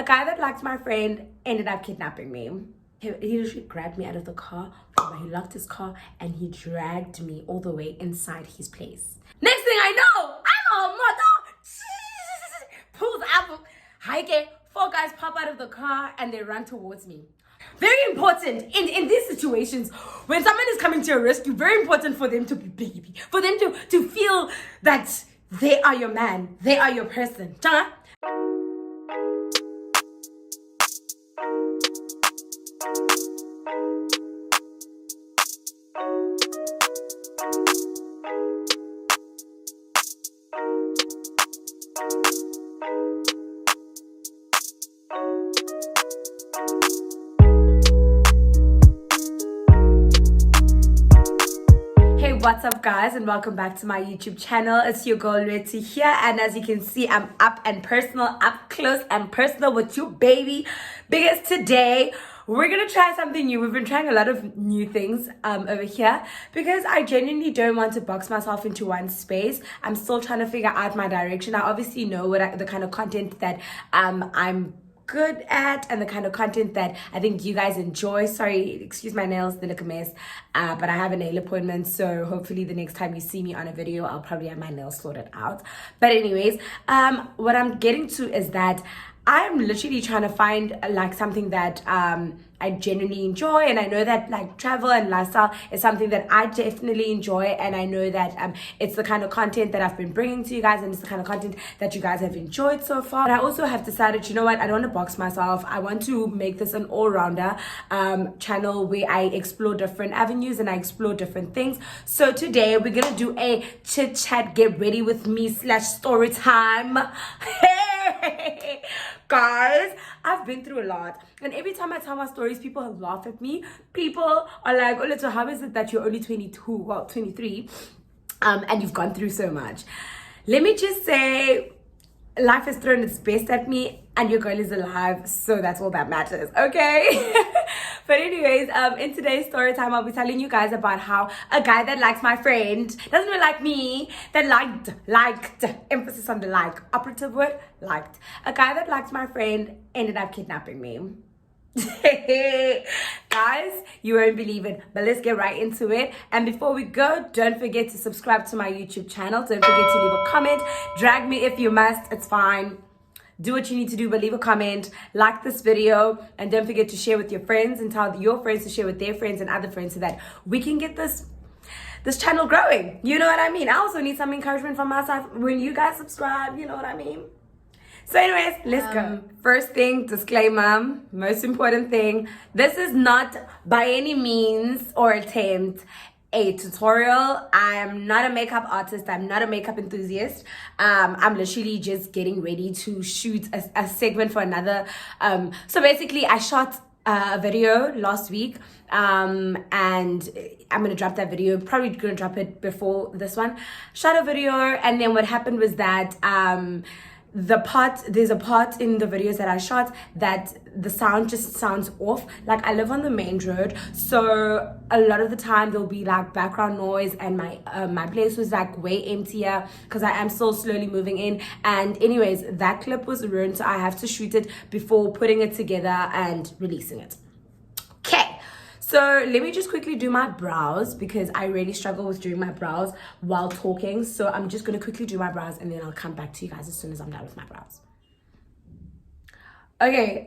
A guy that liked my friend ended up kidnapping me. He literally grabbed me out of the car, he locked his car, and he dragged me all the way inside his place. Next thing I know, I'm a mother. Pulls up, hike, 4 guys pop out of the car and they run towards me. Very important in these situations when someone is coming to your rescue, very important for them to be baby, for them to feel that they are your man, they are your person. What's up guys, and welcome back to my YouTube channel. It's your girl Letty here, and as you can see, I'm up close and personal with you, baby. Because today we're gonna try something new. We've been trying a lot of new things over here because I genuinely don't want to box myself into one space. I'm still trying to figure out my direction. I obviously know what the kind of content that I'm good at and the kind of content that I think you guys enjoy. Sorry, excuse my nails, they look a mess, but I have a nail appointment, so hopefully the next time you see me on a video I'll probably have my nails sorted out. But anyways, what I'm getting to is that I'm literally trying to find like something that I genuinely enjoy, and I know that like travel and lifestyle is something that I definitely enjoy, and I know that it's the kind of content that I've been bringing to you guys, and it's the kind of content that you guys have enjoyed so far. But I also have decided, you know what, I don't want to box myself. I want to make this an all-rounder channel where I explore different avenues and I explore different things. So today we're gonna do a chit chat, get ready with me / story time. Hey guys, I've been through a lot, and every time I tell my stories, people laugh at me. People are like, oh, Leto, how is it that you're only 22, well 23, and you've gone through so much? Let me just say, life has thrown its best at me, and your girl is alive, so that's all that matters, okay? But anyways, in today's story time, I'll be telling you guys about how a guy that likes my friend, doesn't really like me, that liked, emphasis on the like, operative word, liked. A guy that liked my friend ended up kidnapping me. Guys, you won't believe it, but let's get right into it. And before we go, don't forget to subscribe to my YouTube channel. Don't forget to leave a comment. Drag me if you must, it's fine. Do what you need to do, but leave a comment, like this video, and don't forget to share with your friends and tell your friends to share with their friends and other friends so that we can get this channel growing. You know what I mean? I also need some encouragement from my side when you guys subscribe, you know what I mean? So anyways, let's go. First thing, disclaimer, most important thing, this is not by any means or attempt a tutorial. I'm not a makeup artist, I'm not a makeup enthusiast. I'm literally just getting ready to shoot a segment for another. So basically I shot a video last week, and I'm gonna drop that video, probably gonna drop it before this one. Shot a video, and then what happened was that there's a part in the videos that I shot that the sound just sounds off. Like, I live on the main road, so a lot of the time there'll be like background noise, and my place was like way emptier because I am still slowly moving in. And anyways, that clip was ruined, so I have to shoot it before putting it together and releasing it. Okay, so let me just quickly do my brows because I really struggle with doing my brows while talking. So I'm just going to quickly do my brows, and then I'll come back to you guys as soon as I'm done with my brows. Okay,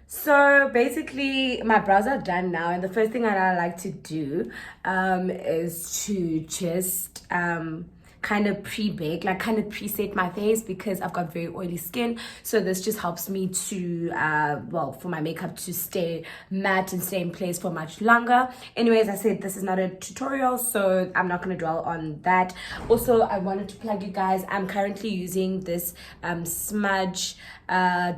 so basically my brows are done now, and the first thing that I like to do is to just kind of pre-bake, like kind of preset my face because I've got very oily skin. So this just helps me to well, for my makeup to stay matte and stay in place for much longer. Anyways, I said this is not a tutorial, so I'm not going to dwell on that. Also, I wanted to plug you guys, I'm currently using this smudge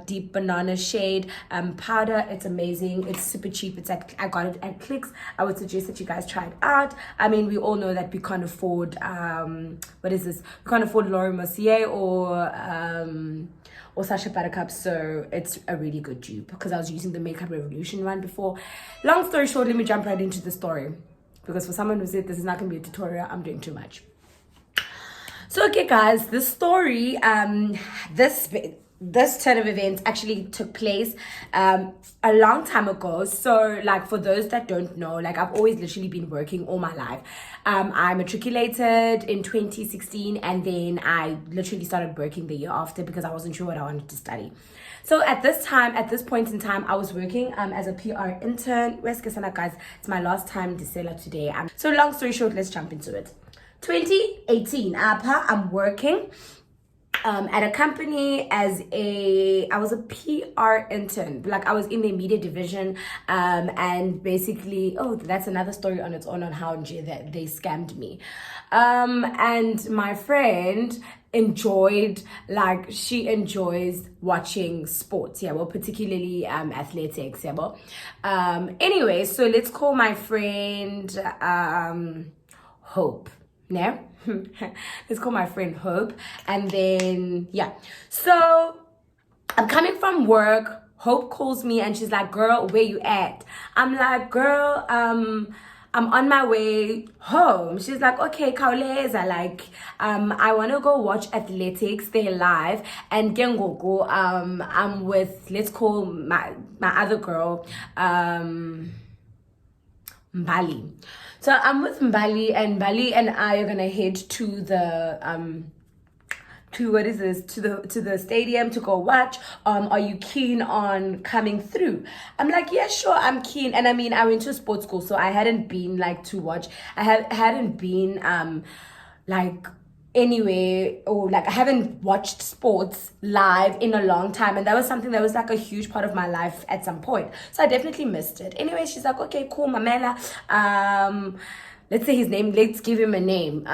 deep banana shade powder. It's amazing, it's super cheap, it's like I got it at Clicks. I would suggest that you guys try it out. I mean, we all know that we can't afford what is this, we can't afford Laura Mercier or Sacha Buttercup, so it's a really good dupe because I was using the Makeup Revolution one before. Long story short, let me jump right into the story because for someone who said this is not going to be a tutorial, I'm doing too much. So okay guys, this story, this turn of events actually took place a long time ago. So like for those that don't know, like I've always literally been working all my life. I matriculated in 2016 and then I literally started working the year after because I wasn't sure what I wanted to study. So at this point in time, I was working as a PR intern. Where's Kesana, guys? It's my last time to sell it today. So long story short, let's jump into it. 2018, I'm working at a company I was a PR intern, like I was in the media division, and basically, that's another story on its own on how that they scammed me. And my friend she enjoys watching sports, yeah, well, particularly athletics, yeah, well. Anyway, so let's call my friend Hope. No, let's call my friend Hope. And then yeah, so I'm coming from work. Hope calls me and she's like, girl, where you at? I'm like, girl, I'm on my way home. She's like, okay, Kauleza, like I want to go watch athletics. They're live. And Gengogo, I'm with, let's call my other girl Mbali. So I'm with Mbali, and Mbali and I are gonna head to the to the stadium to go watch. Are you keen on coming through? I'm like, yeah, sure, I'm keen. And I mean, I went to sports school, so I hadn't been like to watch. I hadn't been like anyway, or like I haven't watched sports live in a long time, and that was something that was like a huge part of my life at some point, so I definitely missed it. Anyway, she's like, okay, cool, Mamela, let's say his name, let's give him a name,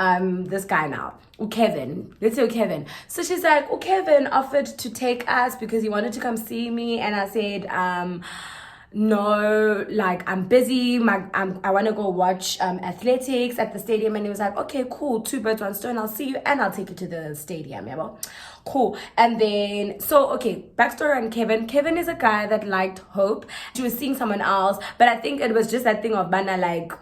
this guy now, Kevin, let's say Kevin. So she's like, Kevin offered to take us because he wanted to come see me, and I said no, like I'm busy, I want to go watch athletics at the stadium. And he was like, okay, cool, 2 birds, 1 stone, I'll see you and I'll take you to the stadium, yeah, well, cool. And then so okay, backstory on Kevin is a guy that liked Hope. She was seeing someone else, but I think it was just that thing of Bana, like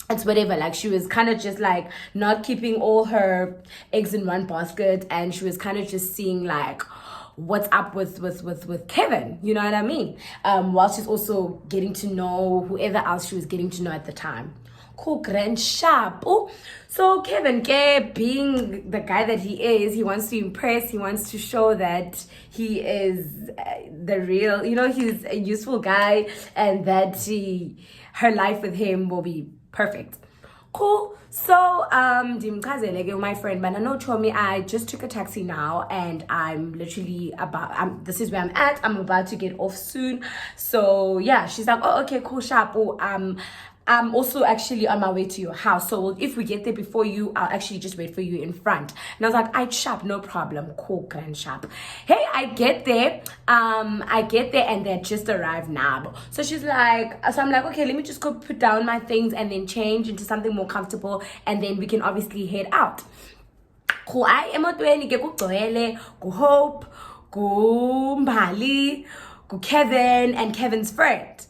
it's whatever, like she was kind of just like not keeping all her eggs in one basket, and she was kind of just seeing like what's up with Kevin, you know what I mean, while she's also getting to know whoever else she was getting to know at the time. Cool, grand sharp. So Kevin, being the guy that he is, he wants to impress, he wants to show that he is the real, you know, he's a useful guy, and that her life with him will be perfect. Cool. So my friend, but I know Chomi, I just took a taxi now, and I'm literally this is where I'm at. I'm about to get off soon. So yeah, she's like, oh, okay, cool, sharp. I'm also actually on my way to your house, so if we get there before you, I'll actually just wait for you in front. And I was like, I'd sharp, no problem, cool, grand sharp. Hey, I get there and they just arrived now. So she's like, so I'm like, okay, let me just go put down my things and then change into something more comfortable, and then we can obviously head out. Cool, I am emotweni ke kugcwele, Hope, Mbali, Kevin, and Kevin's friend.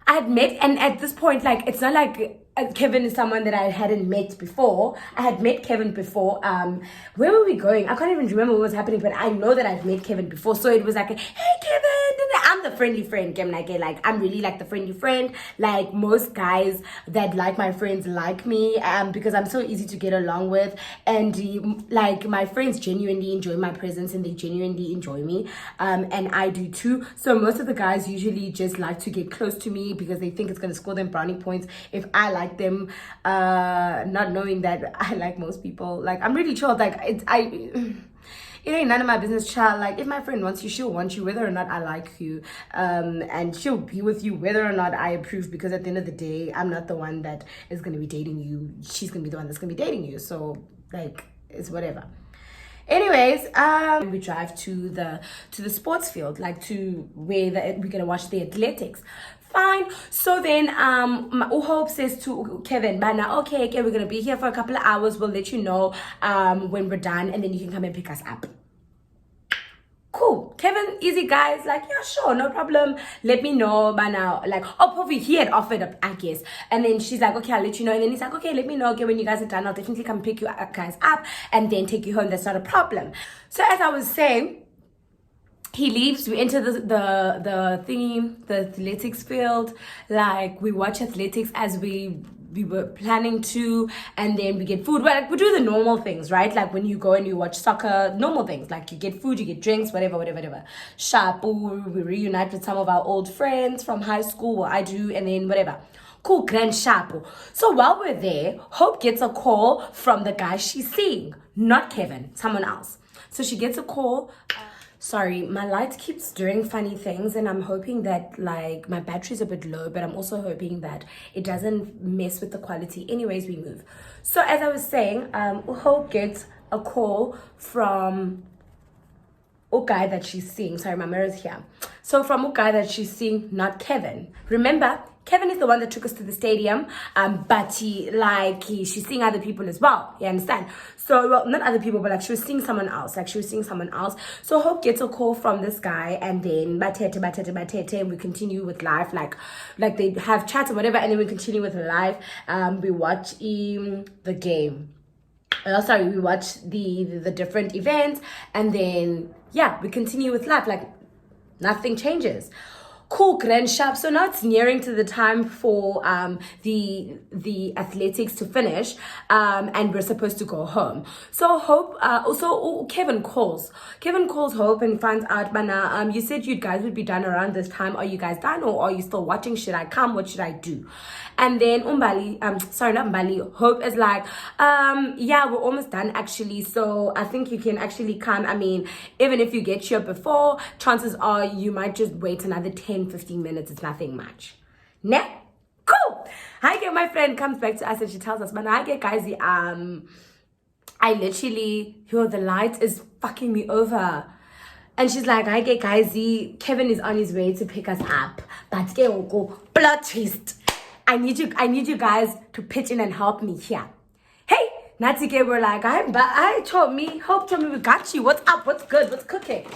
I had met, and at this point, like, it's not like Kevin is someone that I hadn't met before. I had met Kevin before. Where were we going? I can't even remember what was happening, but I know that I've met Kevin before. So it was like, hey, Kevin. I'm the friendly friend. Like, I'm really like the friendly friend. Like most guys that like my friends like me, because I'm so easy to get along with. And like my friends genuinely enjoy my presence, and they genuinely enjoy me. And I do too. So most of the guys usually just like to get close to me because they think it's going to score them brownie points if I like them, not knowing that I like most people. Like, I'm really chill. Like, it ain't none of my business, child. Like, if my friend wants you, she'll want you whether or not I like you, and she'll be with you whether or not I approve, because at the end of the day, I'm not the one that is going to be dating you. She's going to be the one that's going to be dating you. So like, it's whatever. Anyways, we drive to the sports field, like to where we're gonna watch the athletics. Fine. So then Hope says to Kevin, Bana, okay, we're gonna be here for a couple of hours. We'll let you know when we're done, and then you can come and pick us up. Cool. Kevin, easy guys, like, yeah, sure, no problem. Let me know by now. Like, probably he had offered up, I guess. And then she's like, okay, I'll let you know. And then he's like, okay, let me know. Okay, when you guys are done, I'll definitely come pick you guys up and then take you home. That's not a problem. So as I was saying, he leaves, we enter the thingy, the athletics field. Like, we watch athletics as we were planning to, and then we get food. Well, like, we do the normal things, right? Like when you go and you watch soccer, normal things, like you get food, you get drinks, whatever. Sharp, we reunite with some of our old friends from high school, what I do, and then whatever. Cool, grand sharp. So while we're there, Hope gets a call from the guy she's seeing, not Kevin, someone else. So she gets a call. Sorry, my light keeps doing funny things, and I'm hoping that, like, my battery's a bit low, but I'm also hoping that it doesn't mess with the quality. Anyways, we move. So as I was saying, Hope gets a call from a guy that she's seeing. Sorry, my mirror's here. So from a guy that she's seeing, not Kevin. Remember, Kevin is the one that took us to the stadium, but she's seeing other people as well. You understand? So, well, not other people, but like she was seeing someone else. So Hope gets a call from this guy, and then batete, we continue with life. Like they have chats or whatever, and then we continue with life. We watch the game. We watch the different events, and then yeah, we continue with life. Like nothing changes. Cool, grand sharp. So now it's nearing to the time for the athletics to finish, and we're supposed to go home. So Hope, Kevin calls Hope and finds out, Bana, you said you guys would be done around this time. Are you guys done, or are you still watching? Should I come? What should I do? And then Hope is like, yeah, we're almost done actually, so I think you can actually come. I mean, even if you get here before, chances are you might just wait another 10-15 minutes. It's nothing much. Ne? Cool. My friend comes back to us and she tells us, man, guys, I literally, the light is fucking me over. And she's like, guys, Kevin is on his way to pick us up, but go plot twist. I need you guys to pitch in and help me here. Hey, Natike, we're like, Hope told me we got you. What's up? What's good? What's cooking?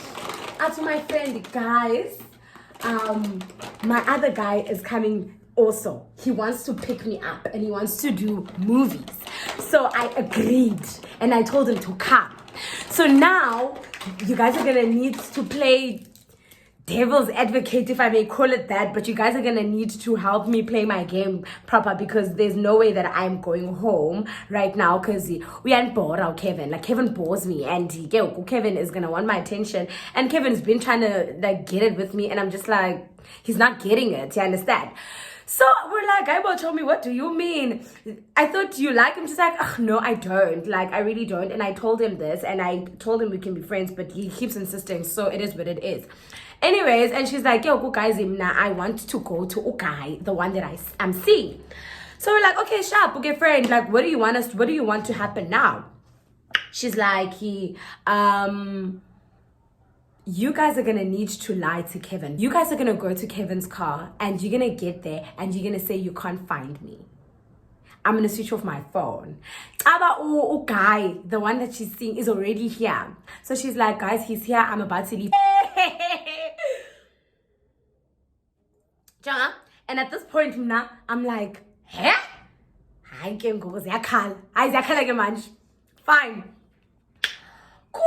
To my friend, guys, my other guy is coming also. He wants to pick me up and he wants to do movies. So I agreed and I told him to come. So now you guys are gonna need to play devil's advocate, if I may call it that, but you guys are gonna need to help me play my game proper, because there's no way that I'm going home right now, because we aren't bored of Kevin. Like, Kevin bores me, and Kevin is gonna want my attention, and Kevin's been trying to like get it with me, and I'm just like, he's not getting it, you understand? So we're like, Guy told me, what do you mean? I thought you like him. She's like, oh, no, I don't. Like, I really don't. And I told him this, and I told him we can be friends, but he keeps insisting, so it is what it is. Anyways, and she's like, yo, guys, I want to go to Ukai, the one that I'm seeing. So we're like, okay, sharp, okay, friend, like, what do you want to happen now? She's like, you guys are gonna need to lie to Kevin. You guys are gonna go to Kevin's car, and you're gonna get there, and you're gonna say you can't find me. I'm gonna switch off my phone. Guy, the one that she's seeing, is already here. So she's like, guys, he's here. I'm about to leave. And at this point now, I'm like, huh? I can go fine. Cool.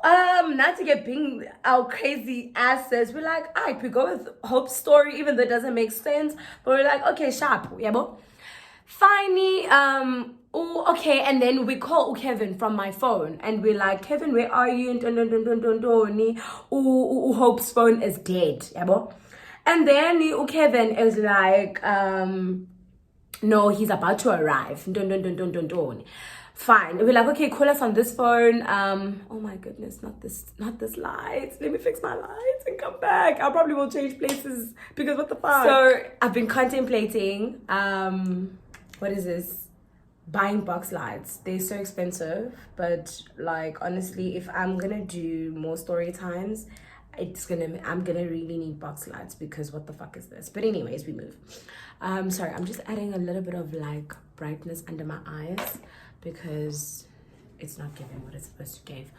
Not to get being our crazy asses. We're like, all right, we go with Hope's story, even though it doesn't make sense. But we're like, okay, sharp. Yeah, but finally, okay, and then we call Kevin from my phone, and we're like, Kevin, where are you? And Hope's phone is dead. Yeah, but and then Kevin is like, no, he's about to arrive. Fine. We're like, okay, call us on this phone. Oh my goodness, not this lights. Let me fix my lights and come back. I probably will change places, because what the fuck? So I've been contemplating, what is this? Buying box lights. They're so expensive, but like, honestly, if I'm gonna do more story times, I'm gonna really need box lights, because what the fuck is this? But anyways, we move. Sorry, I'm just adding a little bit of like brightness under my eyes, because it's not giving what it's supposed to give.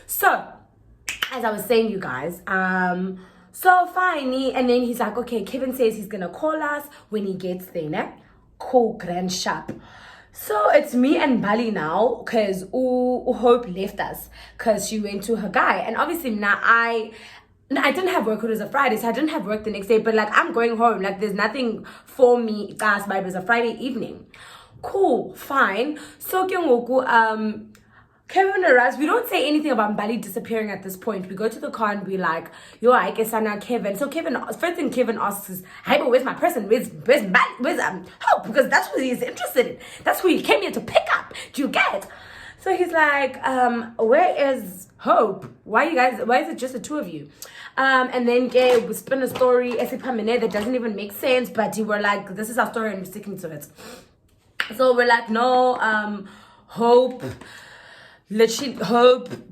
So as I was saying, you guys, so finally, and then he's like, okay, Kevin says he's gonna call us when he gets there, ne? Cool, grand sharp. So it's me and Bali now, because Hope left us because she went to her guy. And obviously now No, I didn't have work. It was a Friday, so I didn't have work the next day. But like, I'm going home. Like, there's nothing for me, guys. But it was a Friday evening. Cool, fine. So Kevin arrives. We don't say anything about Mbali disappearing at this point. We go to the car and we like, yo, I guess I know Kevin. So first thing Kevin asks is, hey, but where's my person? Where's Mbali? Where's Hope? Because that's what he's interested in. That's who he came here to pick up. Do you get? So he's like, where is Hope? Why is it just the two of you? And then we spin a story that doesn't even make sense, but we're like, this is our story and we're sticking to it. So we're like, no, Hope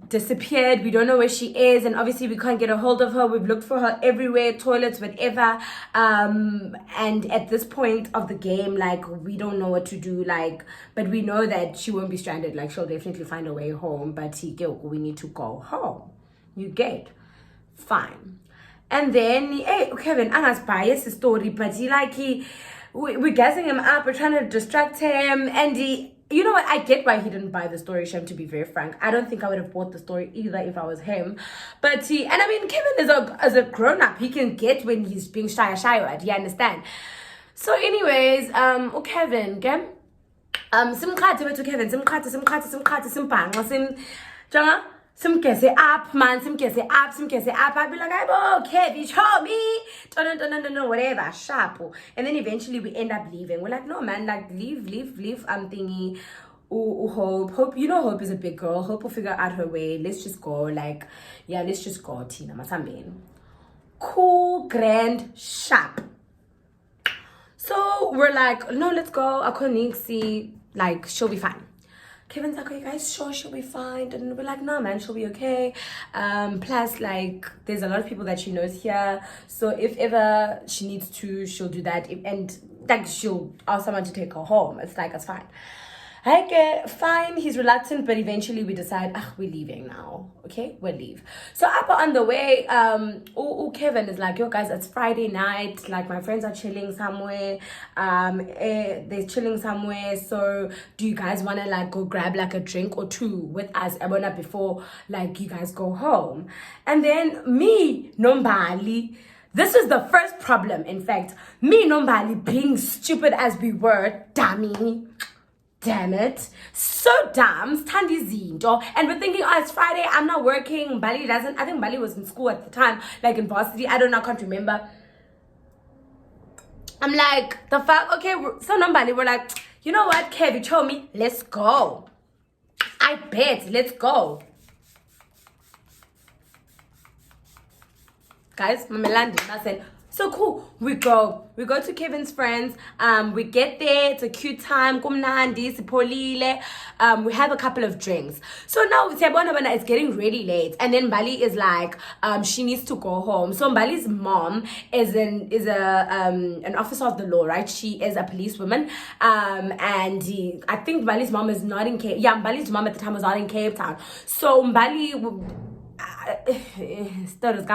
disappeared. We don't know where she is, and obviously we can't get a hold of her. We've looked for her everywhere, toilets, whatever. And at this point of the game, like, we don't know what to do, like, but we know that she won't be stranded. Like, she'll definitely find a way home, but we need to go home. You get? Fine. And then, hey, Kevin, I'm not biased the story, but we're gassing him up, we're trying to distract him, and you know what, I get why he didn't buy the story, Shem, to be very frank. I don't think I would have bought the story either if I was him. But and I mean, Kevin is a grown-up. He can get when he's being shy, you understand? So anyways, Kevin, okay? Simkhathi to Kevin, simgese up, man, simgese up. I'd be like, Kevin, show me. No, whatever, sharp. And then eventually we end up leaving. We're like, no, man, like, leave, thingy. Hope, you know, Hope is a big girl. Hope will figure out her way. Let's just go, like, yeah, let's just go, Tina, Masamben. Cool, grand, sharp. So we're like, no, let's go. Akonixi, like, she'll be fine. Kevin's like, are you guys sure she'll be fine? And we're like, no, man, she'll be okay. Plus, like, there's a lot of people that she knows here. So if ever she needs to, she'll do that. And, like, she'll ask someone to take her home. It's like, it's fine. Okay, fine. He's reluctant, but eventually we decide, we're leaving now. Okay, we'll leave. So up on the way, Kevin is like, yo guys, it's Friday night. Like, my friends are chilling somewhere. They're chilling somewhere. So do you guys want to, like, go grab like a drink or two with us before, like, you guys go home? And then me, Nombali. This is the first problem, in fact. Me, Nombali, being stupid as we were, dummy. Damn it. So dumb. And we're thinking, it's Friday, I'm not working. I think Bali was in school at the time, like in varsity. I don't know, I can't remember. I'm like, the fuck? Okay, so Bali, we're like, you know what, Kev, you told me, let's go. I bet, let's go. Guys, Mamelandi, I said, so cool. We go to Kevin's friends. We get there. It's a cute time. Kumnandi, sipolile. We have a couple of drinks. So now it's getting really late, and then Mbali is like, she needs to go home. So Mbali's mom is an officer of the law, right? She is a policewoman. And I think Mbali's mom is not in Cape. Yeah, Mbali's mom at the time was not in Cape Town. So Mbali. Still is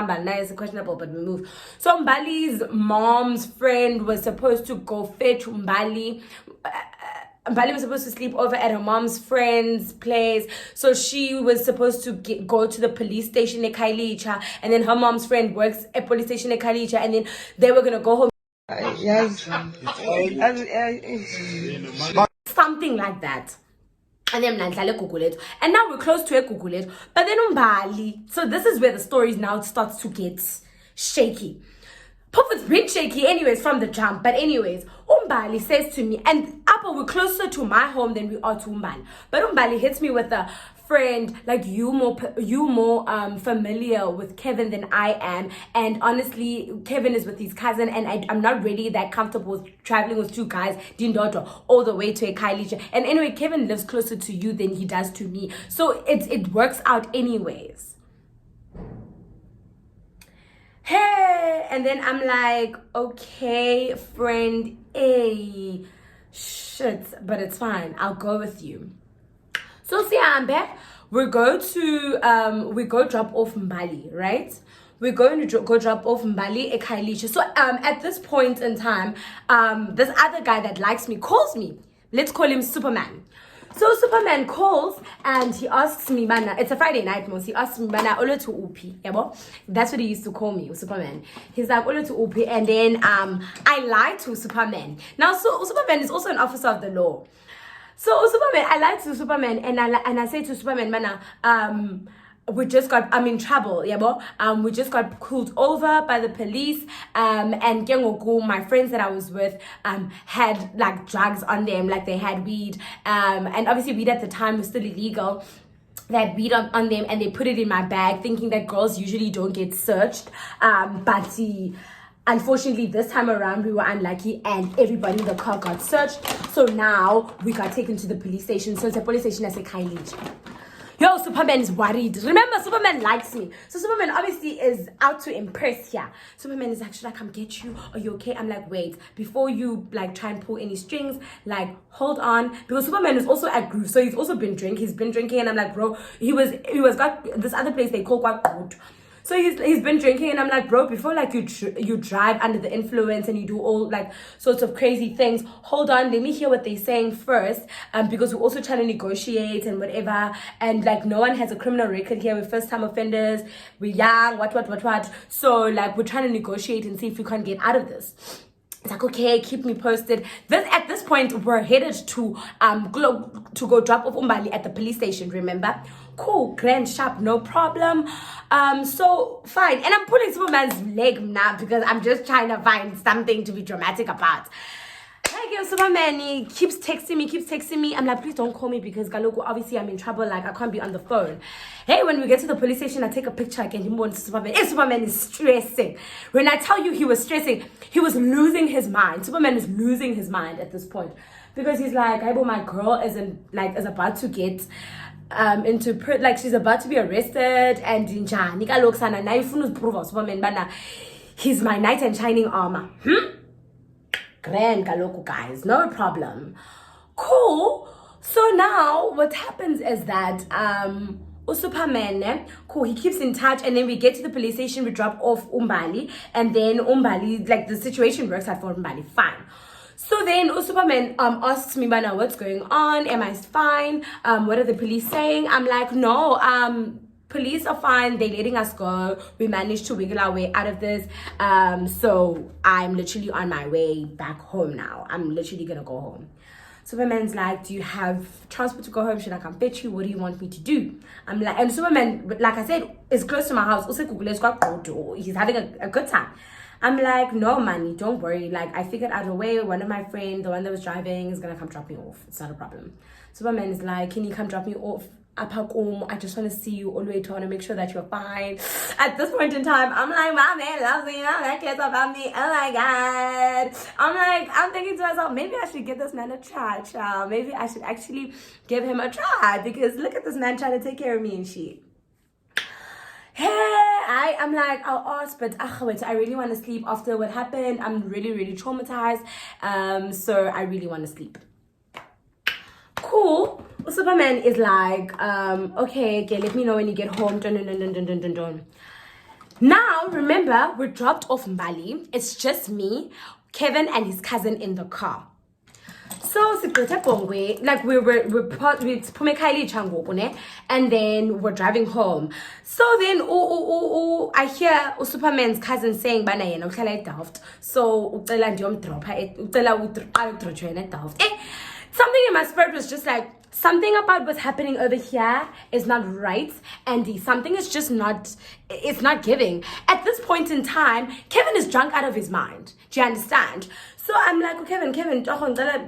questionable, but we move. So Mbali's mom's friend was supposed to go fetch Mbali. Mbali was supposed to sleep over at her mom's friend's place. So she was supposed to go to the police station in Kailicha, and then her mom's friend works at police station in Kailicha, and then they were gonna go home. Something like that. And then and now we're close to a Kukulet. But then Mbali. So this is where the story now starts to get shaky. Puff's been shaky anyways from the jump. But anyways, Mbali says to me, and Appa, we're closer to my home than we are to Mbali. But Mbali hits me with a friend, like, you more familiar with Kevin than I am, and honestly Kevin is with his cousin, and I'm not really that comfortable with traveling with two guys Dindoto all the way to a Kailicha. And anyway, Kevin lives closer to you than he does to me, so it works out anyways. Hey, and then I'm like, okay, friend A, shit, but it's fine, I'll go with you. So Siambe, we go drop off Mbali, right? We're going to go drop off Mbali at Kailicha. So at this point in time, this other guy that likes me calls me. Let's call him Superman. So Superman calls and he asks me, "Mana, it's a Friday night, most." He asks me, "Mana, olo to upi, yabo?" That's what he used to call me, Superman. He's like, "Olo to upi," and then I lied to Superman. Now, so Superman is also an officer of the law. So Superman, I lied to Superman, and I say to Superman, "Mana, I'm in trouble, we just got pulled over by the police, and my friends that I was with had like drugs on them, like they had weed, and obviously weed at the time was still illegal. They had weed on them, and they put it in my bag, thinking that girls usually don't get searched, but unfortunately, this time around, we were unlucky and everybody in the car got searched. So now we got taken to the police station. So it's a police station as a Kylie. Yo, Superman is worried. Remember, Superman likes me. So Superman obviously is out to impress here. Superman is actually like, "Come get you. Are you okay?" I'm like, "Wait, before you like try and pull any strings, like hold on." Because Superman is also at Groove. So he's also been drinking. He's been drinking, and I'm like, "Bro, he was got this other place they call Quack." So he's been drinking, and I'm like, "Bro, before like you drive under the influence and you do all like sorts of crazy things, hold on, let me hear what they're saying first, because we're also trying to negotiate and whatever, and like no one has a criminal record here, we're first time offenders, we're young, what, so like we're trying to negotiate and see if we can get out of this." It's like, "Okay, keep me posted." At this point, we're headed to go drop off Umbali at the police station, remember? Cool, grand, sharp, no problem. So fine. And I'm pulling Superman's leg now because I'm just trying to find something to be dramatic about. Like, Superman, he keeps texting me. I'm like, "Please don't call me because Galoku, obviously I'm in trouble. Like, I can't be on the phone." Hey, when we get to the police station, I take a picture again. Superman. Hey, Superman is stressing. When I tell you he was stressing, he was losing his mind. Superman is losing his mind at this point because he's like, my girl is about to get she's about to be arrested, and Superman, he's my knight in shining armor. Grand Galoku, guys, no problem. Cool. So now what happens is that Superman, cool, he keeps in touch, and then we get to the police station, we drop off Umbali, and then Umbali, like the situation works out for Umbali, fine. So then Superman asks me, "Bana, what's going on? Am I fine? What are the police saying?" I'm like, "No, police are fine. They're letting us go. We managed to wiggle our way out of this. So I'm literally on my way back home now. I'm literally gonna go home." Superman's like, "Do you have transport to go home? Should I come fetch you? What do you want me to do?" I'm like, and Superman, like I said, is close to my house. Also, he's having a good time. I'm like, "No, money, don't worry. Like, I figured out a way. One of my friends, the one that was driving, is gonna come drop me off. It's not a problem." Superman is like, "Can you come drop me off? I just want to see you all the way. I want to make sure that you're fine." At this point in time, I'm like, "My man loves me. That cares about me. Oh my God." I'm thinking to myself, maybe I should give this man a try, child. Maybe I should actually give him a try, because look at this man trying to take care of me and shit. Hey, I'm like, I'll ask, but I really want to sleep after what happened. I'm really, really traumatized. So I really want to sleep. Cool. Superman is like, okay, let me know when you get home. Dun. Now, remember, we're dropped off Mbali. It's just me, Kevin, and his cousin in the car. So like and then we're driving home. So then I hear Superman's cousin saying, "Bana yena uhlala eDelft, so ucela ndiyomdropha eDelft." Something in my spirit was just like, something about what's happening over here is not right, and something is just not, it's not giving. At this point in time, Kevin is drunk out of his mind. Do you understand? So I'm like, "Kevin,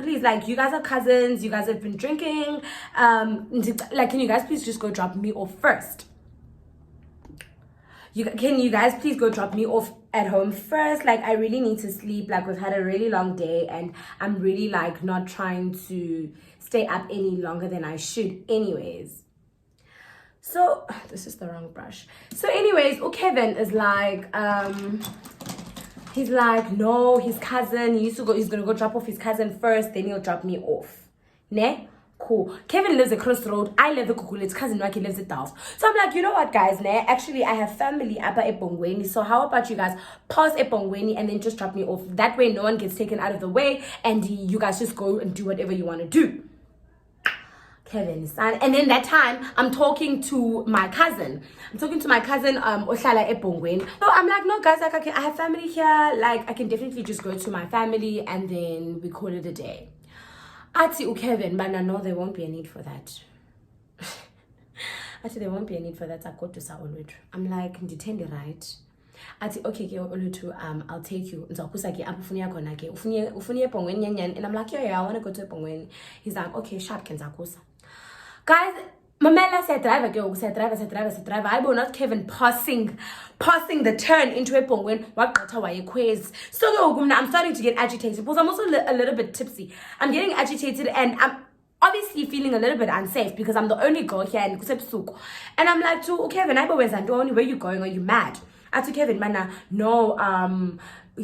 please, like, you guys are cousins, you guys have been drinking, like, can you guys please just go drop me off first? Can you guys please go drop me off at home first? Like, I really need to sleep. Like, we've had a really long day, and I'm really like not trying to stay up any longer than I should anyways." So this is the wrong brush. So anyways, Kevin is like, he's like, "No, his cousin, he's gonna go drop off his cousin first, then he'll drop me off. Ne? Cool. Kevin lives across the road. I live at Kukulet's cousin Waki lives at Delft. So I'm like, you know what, guys, ne? Actually, I have family up at Bongweni. So how about you guys pause at Bongweni and then just drop me off? That way no one gets taken out of the way, and you guys just go and do whatever you want to do." Kevin, son. And then that time, I'm talking to my cousin. Ohlala eBongweni. So I'm like, no, guys, like, I have family here. Like, I can definitely just go to my family and then we call it a day. Ati Kevin, but no, there won't be a need for that. Ati, there won't be a need for that. I go to Saolwethu. I'm like, ndithende right. Ati, okay, I'll take you. And I'm like, yeah, I want to go to eBongweni. He's like, okay, sharp, kenzakusa. Guys, Mamela said driver. I will not Kevin passing the turn into eBongweni. So I'm starting to get agitated because I'm also a little bit tipsy. I'm getting agitated and I'm obviously feeling a little bit unsafe because I'm the only girl here in Kusepsuku. And I'm like, to Kevin, where you going? Are you mad? I told Kevin, mana, no,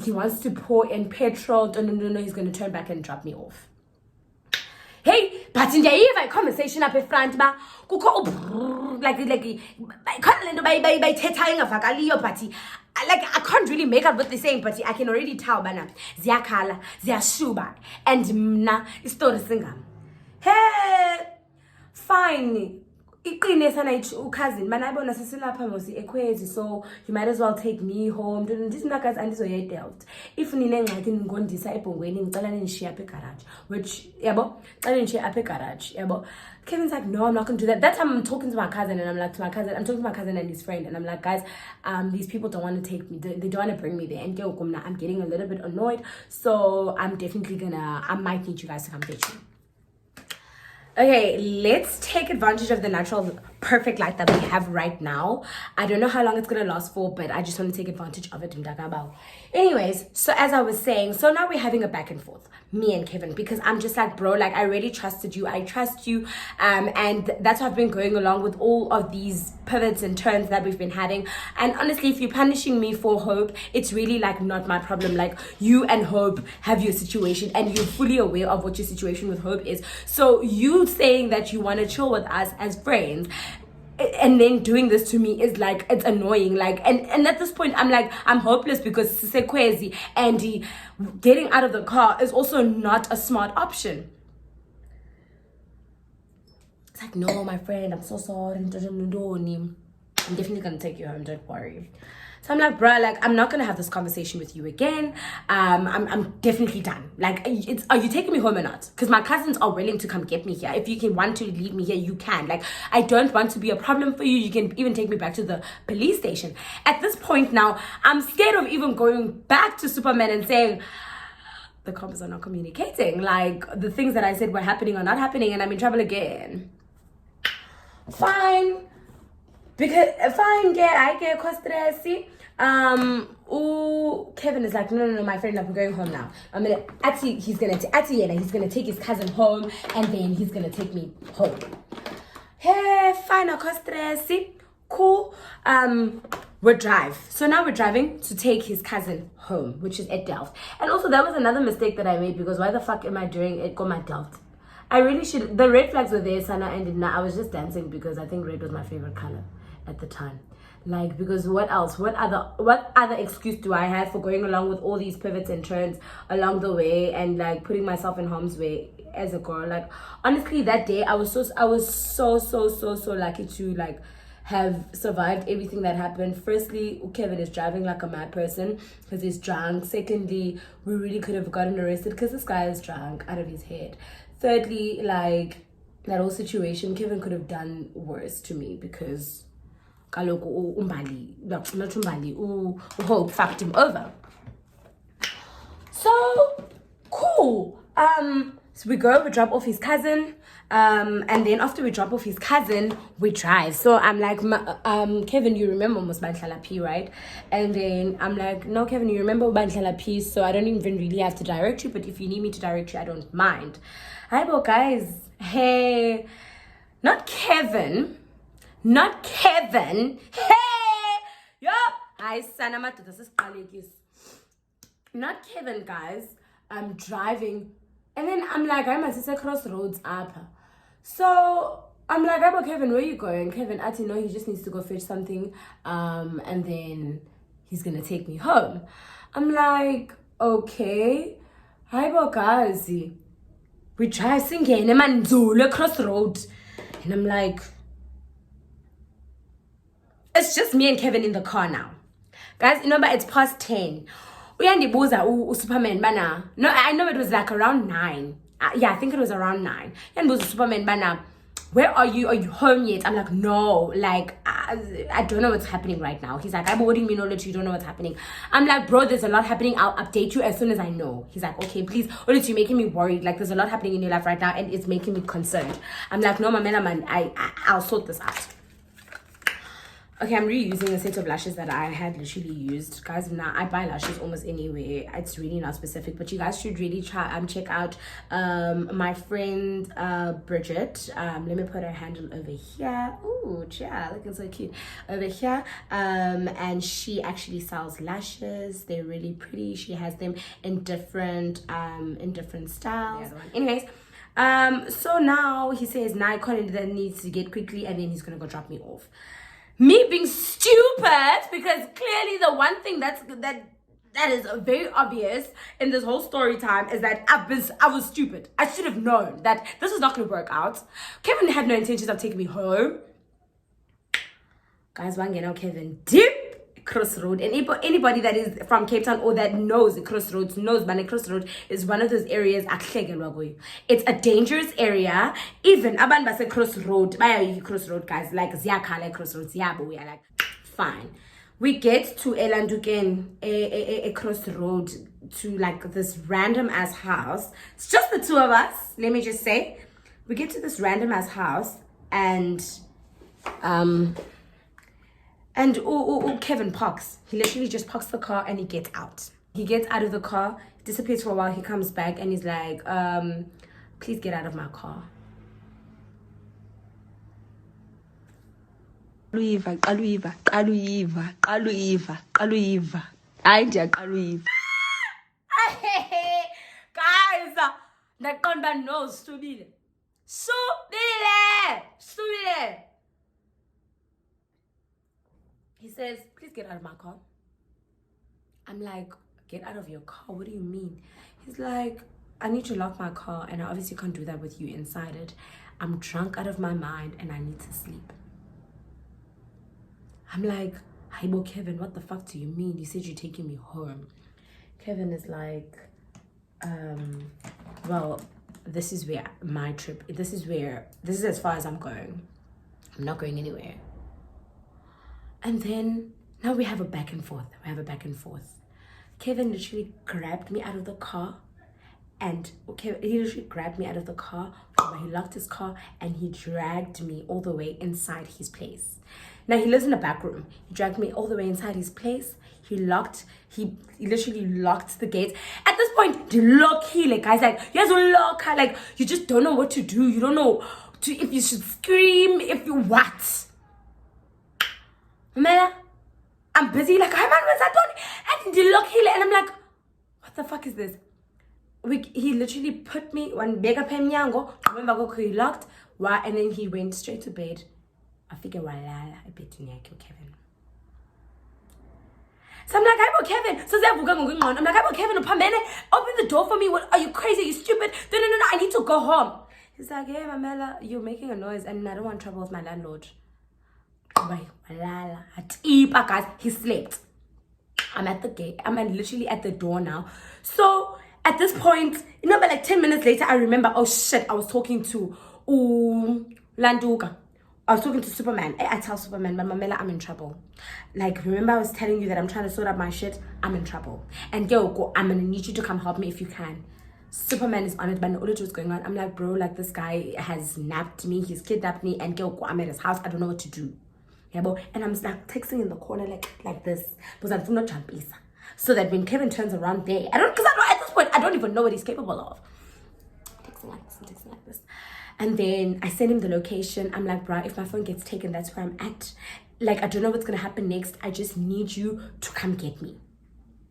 he wants to pour in petrol. No, he's going to turn back and drop me off. Hey, but in the conversation up in front, like I can't really make out what they're saying, but I can already tell, bana, Ziakala, Ziashuba, and Mna is story singer. Hey, fine. Cousin, so you might as well take me home. If which Kevin's like, no, I'm not gonna do that. That time I'm talking to my cousin and I'm talking to my cousin and his friend and I'm like, guys, these people don't want to take me, they don't want to bring me there. And I'm getting a little bit annoyed, so I'm definitely I might need you guys to come get you. Okay, let's take advantage of the natural perfect light that we have right now. I don't know how long it's gonna last for, but I just want to take advantage of it. Anyways, so as I was saying, so now we're having a back and forth, me and Kevin, because I'm just like, bro, like I really trusted you, I trust you, and that's what I've been going along with all of these pivots and turns that we've been having. And honestly, if you're punishing me for Hope, it's really like not my problem. Like, you and Hope have your situation and you're fully aware of what your situation with Hope is. So you saying that you want to chill with us as friends and then doing this to me is like, it's annoying. Like, and at this point I'm like, I'm hopeless because Sisekwezi and getting out of the car is also not a smart option. It's like, no, my friend, I'm so sorry, I'm definitely gonna take you home, don't worry. So I'm like, bruh, like, I'm not gonna have this conversation with you again. I'm definitely done. Like, are you taking me home or not? Because my cousins are willing to come get me here. If you can want to leave me here, you can. Like, I don't want to be a problem for you. You can even take me back to the police station. At this point now, I'm scared of even going back to Superman and saying, the cops are not communicating. Like, the things that I said were happening are not happening and I'm in trouble again. Fine. Because I get stressy. Kevin is like, no, my friend, like, we're going home now. He's gonna take his cousin home and then he's gonna take me home. Hey, fine, I got stressy. Cool. We're driving to take his cousin home, which is at Delft. And also that was another mistake that I made because why the fuck am I doing it? Go my Delft. I really should. The red flags were there, Sana, and I was just dancing because I think red was my favorite color at the time. Like, because what else? What other excuse do I have for going along with all these pivots and turns along the way and like putting myself in harm's way as a girl? Like, honestly, that day I was so lucky to like have survived everything that happened. Firstly, Kevin is driving like a mad person because he's drunk. Secondly, we really could have gotten arrested because this guy is drunk out of his head. Thirdly, like, that whole situation, Kevin could have done worse to me because Hope fucked him over. So cool. So we drop off his cousin, and then after we drop off his cousin, we drive. So I'm like, Kevin, you remember Musbanhlala P, right? And then I'm like, no, Kevin, you remember Musbanhlala P, so I don't even really have to direct you, but if you need me to direct you, I don't mind. Hi, guys. Hey, not Kevin. Hey, yo. Hi, Sanamatu. This is Kalikis. Not Kevin, guys. I'm driving. And then I'm like, I'm at a crossroads up. So I'm like, Kevin, where are you going? Kevin, no, he just needs to go fetch something. And then he's gonna take me home. I'm like, okay. Hi, guys. We drive singing Manzula crossroad. And I'm like, it's just me and Kevin in the car now. Guys, you know, but it's past 10. Uyandibuza Superman bana. No, I know it was like around 9. Yeah, I think it was around 9. Uyandibuza Superman bana. Where are you? Are you home yet? I'm like, no, like, I don't know what's happening right now. He's like, I'm holding me knowledge, you don't know what's happening. I'm like, bro, there's a lot happening. I'll update you as soon as I know. He's like, okay, please. You're making me worried. Like, there's a lot happening in your life right now, and it's making me concerned. I'm like, no, man, I'll sort this out. Okay, I'm reusing a set of lashes that I had literally used. Guys, now I buy lashes almost anywhere. It's really not specific, but you guys should really try check out my friend Bridget. Let me put her handle over here. Ooh, yeah, looking so cute over here. And she actually sells lashes. They're really pretty. She has them in different styles. Anyways, so now he says Nikon that needs to get quickly, and then he's gonna go drop me off. Me being stupid, because clearly the one thing that is very obvious in this whole story time is that I was stupid. I should have known that this was not going to work out. Kevin had no intentions of taking me home. Guys, one know Kevin deep Crossroad, and anybody that is from Cape Town or that knows Crossroads knows Bane Crossroad is one of those areas. It's a dangerous area. Even aban base Crossroad, Crossroad guys, like ziyakhala Crossroads, yeah, but we are like fine. We get to Elanduken, a crossroad, to like this random ass house. It's just the two of us. Let me just say, we get to this random ass house, and Kevin parks. He literally just parks the car and he gets out. He gets out of the car, disappears for a while. He comes back and he's like, please get out of my car. Guys, Nakonba knows stupid. He says, please get out of my car. I'm like, get out of your car? What do you mean? He's like, I need to lock my car, and I obviously can't do that with you inside it. I'm drunk out of my mind and I need to sleep. I'm like, Haibo Kevin, what the fuck do you mean? You said you're taking me home. Kevin is like, well, this is where my trip, this is as far as I'm going. I'm not going anywhere. And then now we have a back and forth. Kevin literally grabbed me out of the car, and he literally grabbed me out of the car. He locked his car and he dragged me all the way inside his place. Now he lives in a back room. He dragged me all the way inside his place. He literally locked the gates. At this point, the lock here, guys, like, you guys will lock her, like, you just don't know what to do. You don't know if you should scream, if you what. Mela, I'm busy, like, I'm and the lock here, and I'm like, what the fuck is this? He literally put me one bega penyango, remember he locked, and then he went straight to bed. I figure walala, I bet you Kevin. So I'm like, I bought Kevin. So I'm like, I bought Kevin, open the door for me. What, are you crazy? Are you stupid? No, I need to go home. He's like, hey, Mamela, you're making a noise and I don't want trouble with my landlord. Guys, he slept. I'm at the gate. I'm literally at the door now. So at this point, but like 10 minutes later, I remember, oh shit, I was talking to Landuka. I was talking to Superman. I tell Superman, but Mamela, I'm in trouble. Like, remember I was telling you that I'm trying to sort out my shit? I'm in trouble. And yo, I'm gonna need you to come help me if you can. Superman is on it, but no audit was going on. I'm like, bro, like, this guy has napped me. He's kidnapped me. And yo, I'm at his house. I don't know what to do. Yeah, bro. And I'm like texting in the corner like this. Because I do not jump Isa. So that when Kevin turns around there, at this point, I don't even know what he's capable of. Texting like this. And then I send him the location. I'm like, bro, if my phone gets taken, that's where I'm at. Like, I don't know what's going to happen next. I just need you to come get me.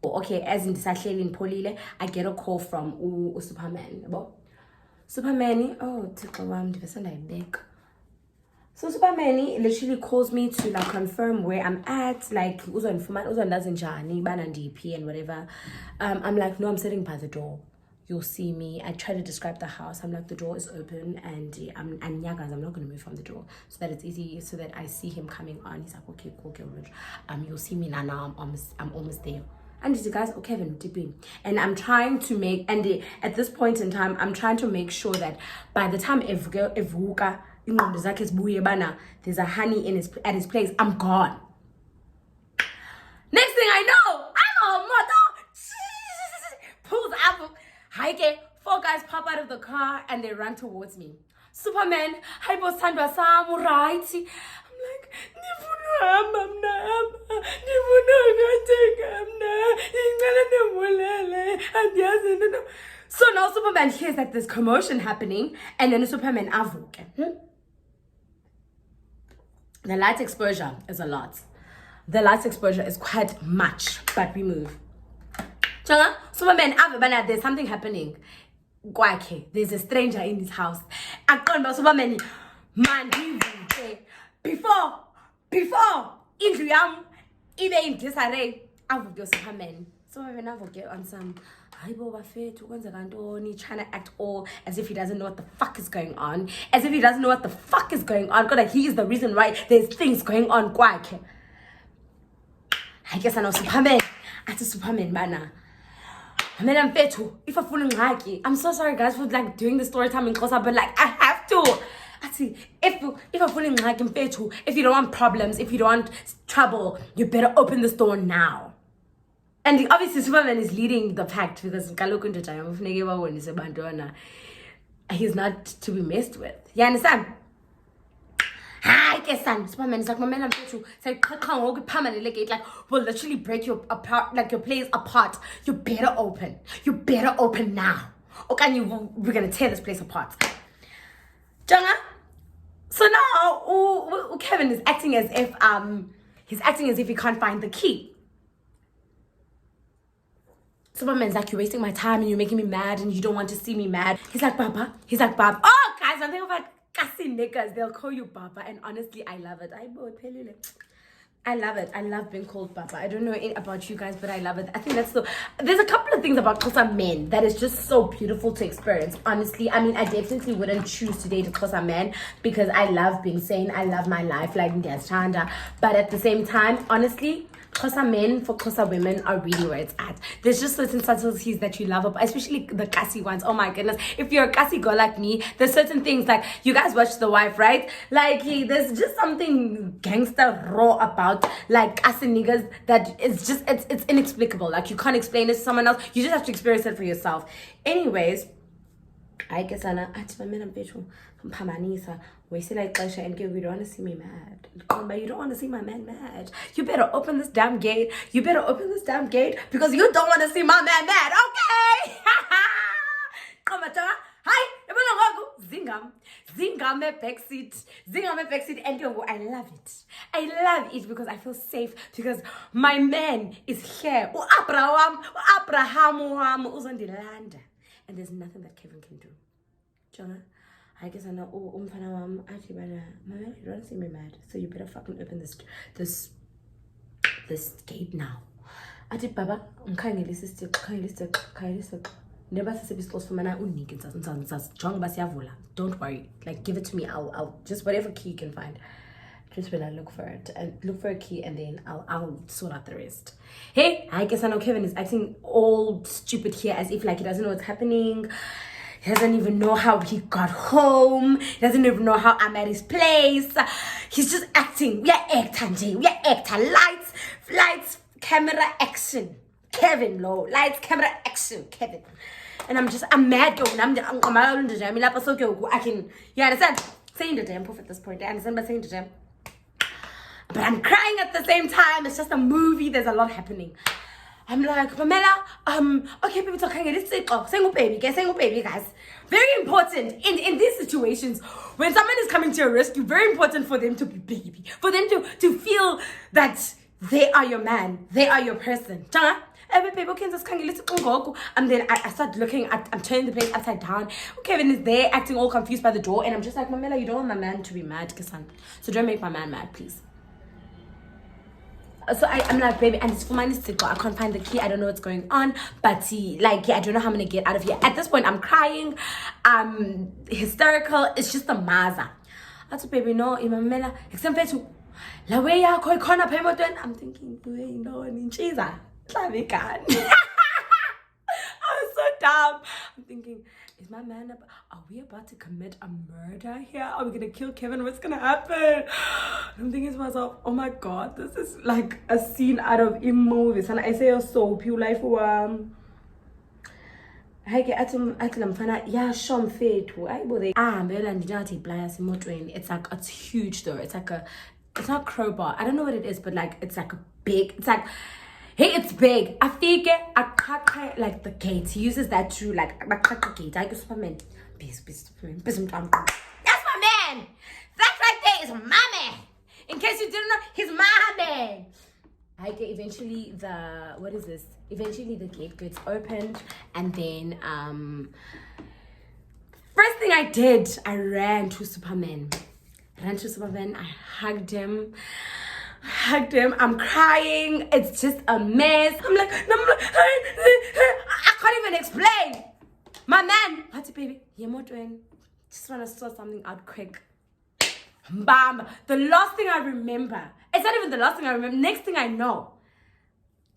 Okay, as in Disahleli in Polile, I get a call from Superman. Superman, so Superman literally calls me to like confirm where I'm at. Like, and whatever. I'm like, no, I'm sitting by the door. you'll see me. I try to describe the house. I'm like, the door is open, and I'm not gonna move from the door so that it's easy, so that I see him coming on. He's like, okay, cool, Rich. You'll see me now. I'm almost there. And the guys, okay, Kevin, dipping. And I'm trying to make, and at this point in time, I'm trying to make sure that by the time Evuka, there's a honey at his place, I'm gone. Next thing I know, I'm on moto. Pulls up. Hi, 4 guys pop out of the car and they run towards me. Superman, hi boss Sandra Samurai. I'm like, so now Superman hears that there's commotion happening, and then Superman avuke. The light exposure is a lot. The light exposure is quite much, but we move. Superman, there's something happening. There's a stranger in his house. Superman, man, before indlu yam ibe in disarray, avuke Superman. Superman avuke on some trying to act all as if he doesn't know what the fuck is going on. As if he doesn't know what the fuck is going on. God, like he is the reason why there's things going on. I guess I know Superman. That's a Superman banner. And then I'm fetu. If I'm feeling hacky, I'm so sorry guys for like doing the story time in Kosa, but like I have to. See, if I'm feeling like I'm fetu, if you don't want problems, if you don't want trouble, you better open this door now. And obviously Superman is leading the pact because he's not to be messed with. You understand? Hi, Kesan. Superman is like, my man, I'm going to say, like, we'll literally break you apart, like your place apart. You better open. You better open now. Okay, we're gonna tear this place apart. Jonga. So now, Kevin is acting as if he can't find the key. Superman's like, you're wasting my time and you're making me mad and you don't want to see me mad. He's like, Baba. Oh, guys, I'm thinking about Kasi niggas, they'll call you Baba, and honestly, I love it. I love it. I love being called Baba. I don't know about you guys, but I love it. I think there's a couple of things about Xhosa men that is just so beautiful to experience. Honestly, I mean, I definitely wouldn't choose to date a Xhosa man because I love being sane. I love my life, like Ndiyazithanda. But at the same time, honestly, Xhosa men for Xhosa women are really where it's at. There's just certain subtleties that you love, especially the Kasi ones. Oh my goodness. If you're a Kasi girl like me, there's certain things like, you guys watch The Wife, right? Like, there's just something gangster raw about like Kasi niggas that is just, it's inexplicable. Like, you can't explain it to someone else. You just have to experience it for yourself. Anyways, I guess I'm Pamanisa, wasting like pleasure and we don't want to see me mad. You don't want to see my man mad. You better open this damn gate. Because you don't want to see my man mad. Okay. Hi, Zingam backseat and I love it because I feel safe because my man is here. Abraham uzondilanda, and there's nothing that Kevin can do. Jonah, I guess I know. Actually, you don't want to see me mad, so you better fucking open this gate now. I did, Baba. Don't worry. Like, give it to me. I'll just whatever key you can find. Just when I look for it and look for a key, and then I'll sort out the rest. Hey, I guess I know Kevin is acting all stupid here, as if like he doesn't know what's happening. He doesn't even know how he got home. He doesn't even know how I'm at his place. He's just acting. We are acting. Lights, camera, action. Kevin, low. Lights, camera, action. Kevin. And I'm mad, yo. I can, you understand? Saying the damn proof at this point. I understand by saying the damn. But I'm crying at the same time. It's just a movie. There's a lot happening. I'm like, Pamela, okay, people talking, let's say, single baby, guys. Very important in these situations, when someone is coming to your rescue, very important for them to be baby, for them to feel that they are your man, they are your person. And then I start looking at, I'm turning the place upside down. Kevin is there acting all confused by the door, and I'm just like, Mamela, you don't want my man to be mad, Kisan. So don't make my man mad, please. So I'm like, baby, and it's for my go. I can't find the key. I don't know what's going on. But like, yeah, I don't know how I'm gonna get out of here. At this point, I'm crying. I'm hysterical. It's just a maza. I said, baby, no, imamela. Except for la way ya koi corner payment. I'm thinking, you know, in cheesa. I was so dumb. I'm thinking, is my man up? Are we about to commit a murder here? Are we gonna kill Kevin? What's gonna happen? I'm thinking to myself, oh my god, this is like a scene out of a movie. And I say a soap, you life it's like it's huge though. It's like it's not crowbar. I don't know what it is, but like it's like a big, it's like, hey, it's big. I figure I crack like the gate. He uses that to like crack the gate. I go Superman. That's my man. That right there is my man. In case you didn't know, he's my man. I get eventually Eventually the gate gets opened, and then first thing I did, I ran to Superman. I hugged him. I'm crying. It's just a mess. I'm like, I can't even explain. My man, what's it, baby? Just want to sort something out quick. Bam. The last thing I remember. It's not even the last thing I remember. Next thing I know,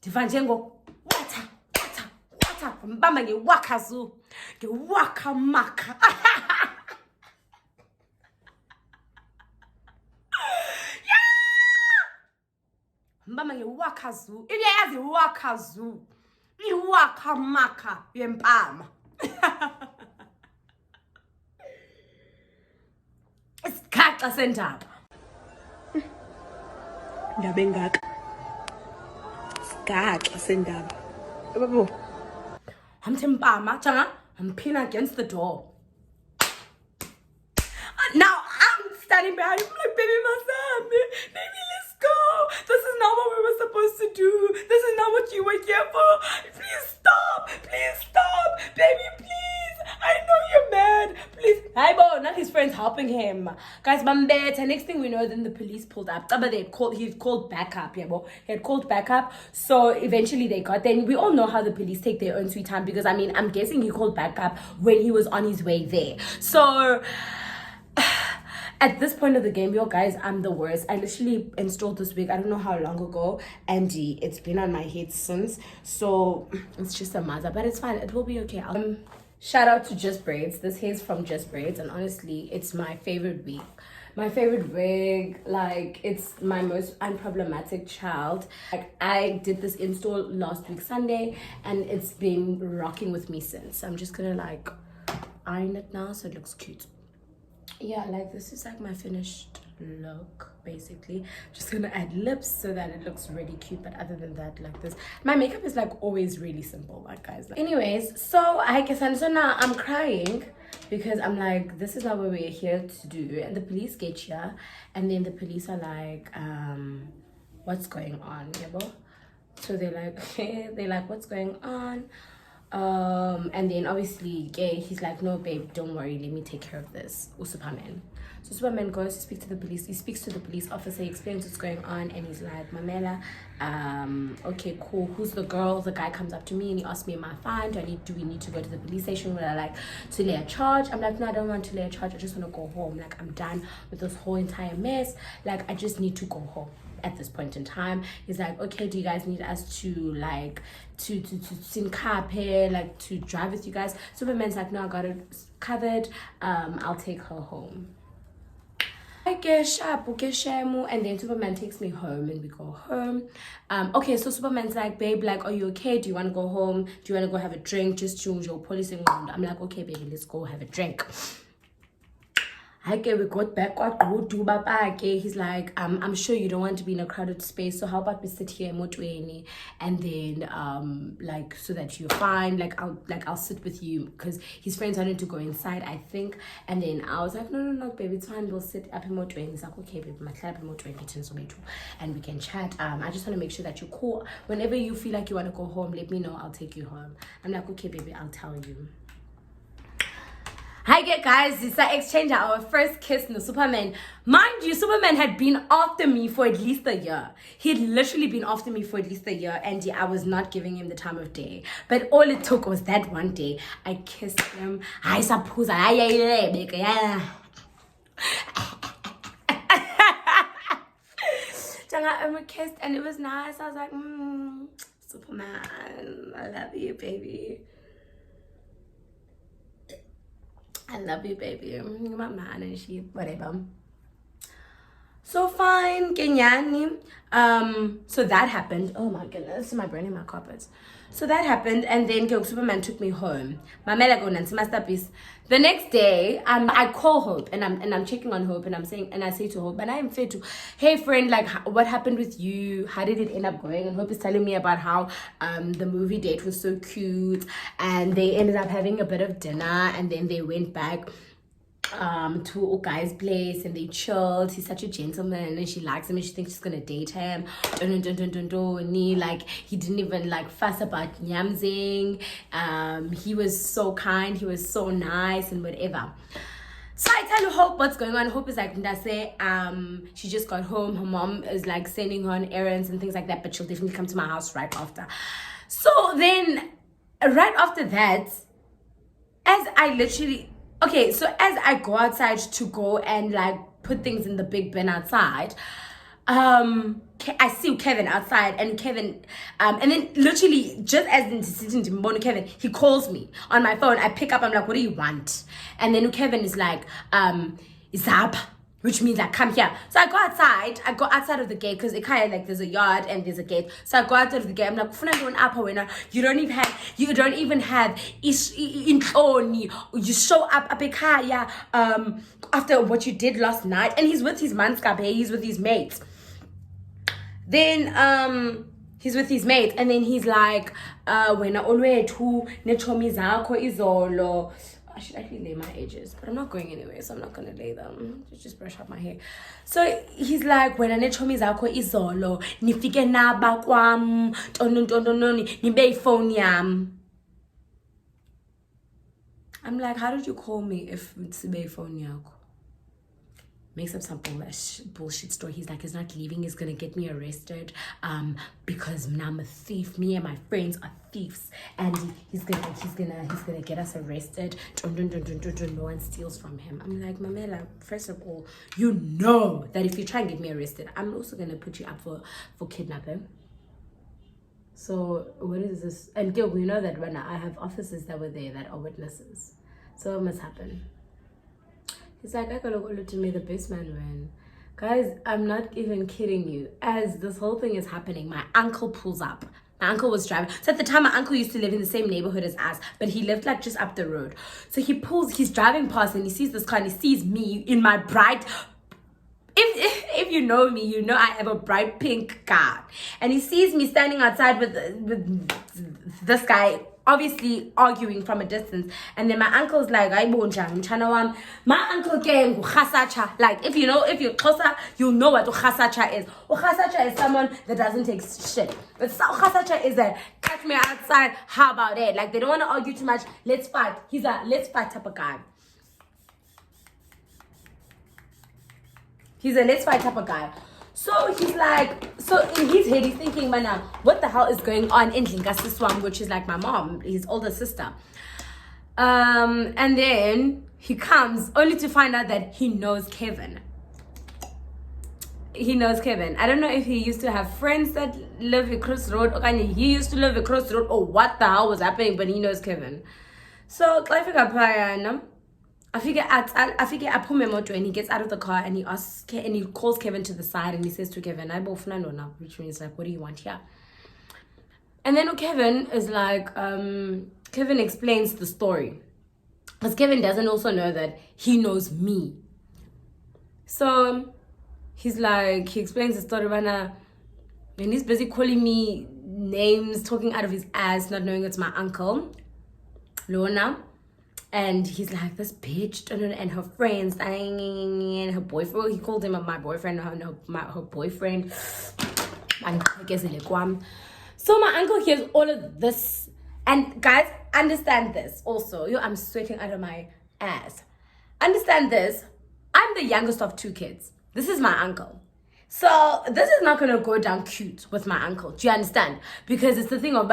Divanjengo, water. Mbamba ge waka zu. Ge waka maka. Mbamba ge waka zu. Ile yazi waka zu. Iwaka maka yempama. Isikhaxa sendaba. Ndaba engaka. Isikhaxa sendaba. Babo. Hamthempama, changa, I'm pinned against the door. Now I'm standing behind him like, baby, baby, let's go. This is not what we were supposed to do. This is not what you were here for. Please stop, baby, please. I know you're mad. Please. Hi, bo. Not his friends helping him. Guys, Bambeta. Next thing we know, then the police pulled up. But he called backup. Yeah, bo. He had called backup. So eventually they got there. And we all know how the police take their own sweet time, because I mean, I'm guessing he called backup when he was on his way there. So at this point of the game, yo guys, I'm the worst. I literally installed this wig, I don't know how long ago, and it's been on my head since. So it's just a matter, but it's fine. It will be okay. Shout out to Just Braids. This hair's from Just Braids, and honestly, it's my favorite wig. My favorite wig, like, it's my most unproblematic child. Like, I did this install last week Sunday, and it's been rocking with me since. I'm just gonna like iron it now so it looks cute. Yeah, like this is like my finished look basically. Just gonna add lips so that it looks really cute, but other than that, like this, my makeup is like always really simple, like guys. Anyways, so I guess so now I'm crying because I'm like, this is not what we're here to do. And the police get here, and then the police are like, what's going on, yeah? So they're like, what's going on? And then obviously he's like, no babe, don't worry, let me take care of this. Superman. So Superman goes to speak to the police. He speaks to the police officer, he explains what's going on, and he's like, Mamela, okay, cool, who's the girl? The guy comes up to me and he asks me, am I fine? Do we need to go to the police station? Would I like to lay a charge? I'm like, no, I don't want to lay a charge, I just want to go home. Like, I'm done with this whole entire mess. Like, I just need to go home at this point in time. He's like, okay, do you guys need us to like to sinkape, like to drive with you guys? Superman's like, no, I got it covered. I'll take her home. I get sharp, okay, shamu, and then Superman takes me home and we go home. Okay, so Superman's like, babe, like, are you okay? Do you want to go home? Do you want to go have a drink? Just choose your policing round. I'm like, okay, baby, let's go have a drink. Okay, we got back. He's like, I'm sure you don't want to be in a crowded space, so how about we sit here and then like, so that you're fine, like I'll sit with you, because his friends wanted to go inside, I think. And then I was like, no baby, it's fine, we'll sit up in Motweni. He's like, okay baby, and we can chat. I just want to make sure that you're cool. Whenever you feel like you want to go home, let me know, I'll take you home. I'm like, okay baby, I'll tell you. Hi guys, it's our exchange, our first kiss no Superman. Mind you, Superman had been after me for at least a year. He had literally been after me for at least a year, and I was not giving him the time of day. But all it took was that one day. I kissed him. I suppose I kissed and it was nice. I was like, Superman, I love you, baby. I love you, baby. You're my man and she, whatever. So fine, Kenyani. So that happened. Oh my goodness, my brain in my carpets. So that happened, and then Superman took me home. The next day, I call Hope and I'm checking on Hope and I say to Hope, and I am fair to, hey friend, like what happened with you? How did it end up going? And Hope is telling me about how the movie date was so cute, and they ended up having a bit of dinner, and then they went back to a guy's place and they chilled. He's such a gentleman and she likes him and she thinks she's gonna date him. And he, like, he didn't even like fuss about nyamzing. He was so kind, he was so nice and whatever. So I tell Hope what's going on. Hope is like, Ndase, she just got home. Her mom is like sending her on errands and things like that, but she'll definitely come to my house right after. So then right after that, as I go outside to go and like put things in the big bin outside, I see Kevin outside, and Kevin, and then literally just as in sitting to Mono Kevin, he calls me on my phone. I pick up, I'm like, what do you want? And then Kevin is like, Zab, which means like, come here. So I go outside of the gate, because it kind of like there's a yard and there's a gate. So I go outside of the gate. I'm like, you don't even have intloni. You show up apekaya after what you did last night. And he's with his manskape, he's with his mates. Then he's with his mates, and then he's like, when I always to nechomi zako izolo. I should actually lay my edges, but I'm not going anywhere, so I'm not gonna lay them. Just brush up my hair. So he's like, when I nechomi zako izolo, nifike naba kwam, tonontonononi, nibe phone yam. I'm like, how did you call me if it's be phone yako? Makes up some bullshit story. He's like, he's not leaving, he's gonna get me arrested because now I'm a thief. Me and my friends are thieves, and he's gonna get us arrested. No one steals from him. I'm like, Mamela, first of all, you know that if you try and get me arrested, I'm also gonna put you up for kidnapping. So what is this? And Gil, we know that when I have officers that were there that are witnesses, so it must happen. He's like, I gotta go to me, the best man ran. Guys, I'm not even kidding you. As this whole thing is happening, my uncle pulls up. My uncle was driving. So at the time, my uncle used to live in the same neighborhood as us, but he lived like just up the road. So he's driving past and he sees this car and he sees me in my bright, if you know me, you know I have a bright pink car. And he sees me standing outside with this guy, obviously arguing from a distance. And then my uncle's like, my uncle came khasacha. Like, if you're closer, you'll know what khasacha is. Khasacha is someone that doesn't take shit. But khasacha is a catch me outside, how about it? Like, they don't want to argue too much, let's fight. He's a let's fight type of guy. He's a let's fight type of guy. So he's like, so in his head, he's thinking, man, what the hell is going on in Linkasiswam, which is like my mom, his older sister. And then he comes only to find out that he knows Kevin. He knows Kevin. I don't know if he used to have friends that live across the road, or he used to live across the road, or what the hell was happening, but he knows Kevin. So, I figure Apume moto, and he gets out of the car and he calls Kevin to the side and he says to Kevin, I both know now, which means like, what do you want here? And then Kevin is like, Kevin explains the story. Because Kevin doesn't also know that he knows me. So he's like, he explains the story and he's busy calling me names, talking out of his ass, not knowing it's my uncle, Lona. And he's like, this bitch, and her friends, and her boyfriend, he called him my boyfriend, her boyfriend. So my uncle hears all of this. And guys, understand this also. I'm sweating out of my as. Understand this, I'm the youngest of 2 kids. This is my uncle. So this is not gonna go down cute with my uncle. Do you understand? Because it's the thing of